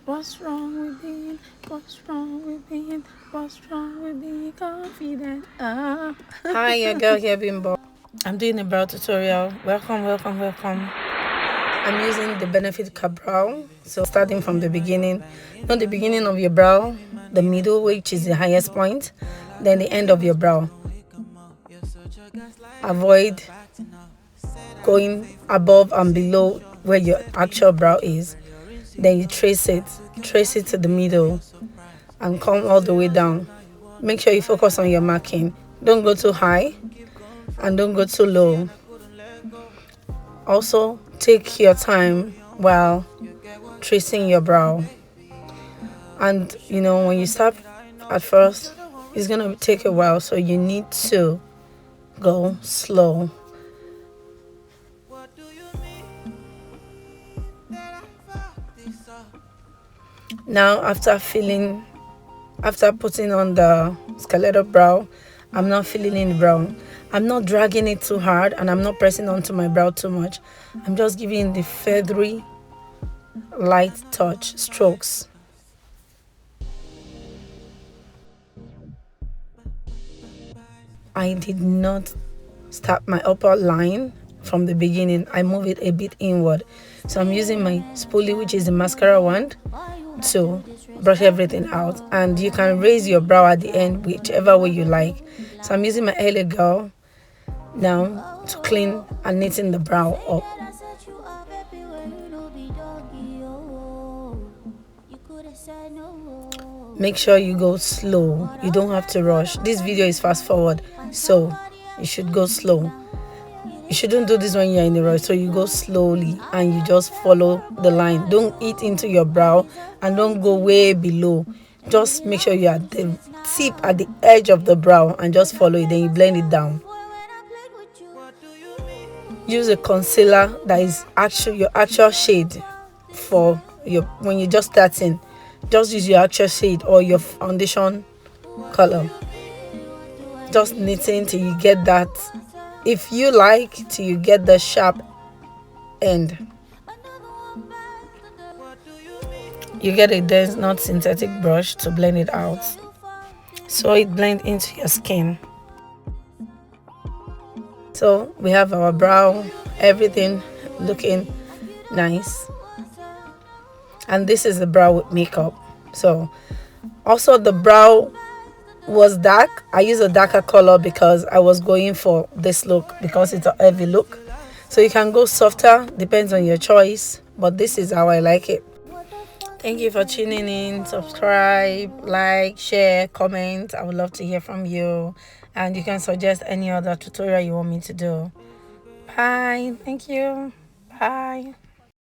What's wrong with being? What's wrong with being? What's wrong with being confident? Hi, your girl here, Bimbo. I'm doing a brow tutorial. Welcome. I'm using the Benefit Brow. So starting from the beginning, not the beginning of your brow, the middle, which is the highest point, then the end of your brow. Avoid going above and below where your actual brow is. Then you trace it to the middle and come all the way down. Make sure you focus on your marking. Don't go too high and don't go too low. Also, take your time while tracing your brow. And when you start at first, it's going to take a while, so you need to go slow. Now, after putting on the skeletal brow, I'm not filling in the brow. I'm not dragging it too hard and I'm not pressing onto my brow too much. I'm just giving the feathery light touch strokes. I did not start my upper line from the beginning. I move it a bit inward. So I'm using my spoolie, which is the mascara wand, to brush everything out. And you can raise your brow at the end whichever way you like. So I'm using my LA Girl now to clean and neaten the brow up. Make sure you go slow. You don't have to rush. This video is fast forward, so you should go slow. You shouldn't do this when you're in a rush, so you go slowly and you just follow the line. Don't eat into your brow and don't go way below. Just make sure you're at the tip, at the edge of the brow, and just follow it. Then you blend it down. Use a concealer that is your actual shade for when you're just starting. Just use your actual shade or your foundation color. Just knitting till you get that. If you like, till you get the sharp end. You get a dense, not synthetic brush to blend it out, so it blends into your skin. So we have our brow, everything looking nice. And this is the brow with makeup. So also the brow was dark. I used a darker color because I was going for this look, because it's a heavy look. So you can go softer, depends on your choice, but this is how I like it. Thank you for tuning in. Subscribe, like, share, comment. I would love to hear from you, and you can suggest any other tutorial you want me to do. Bye. Thank you. Bye.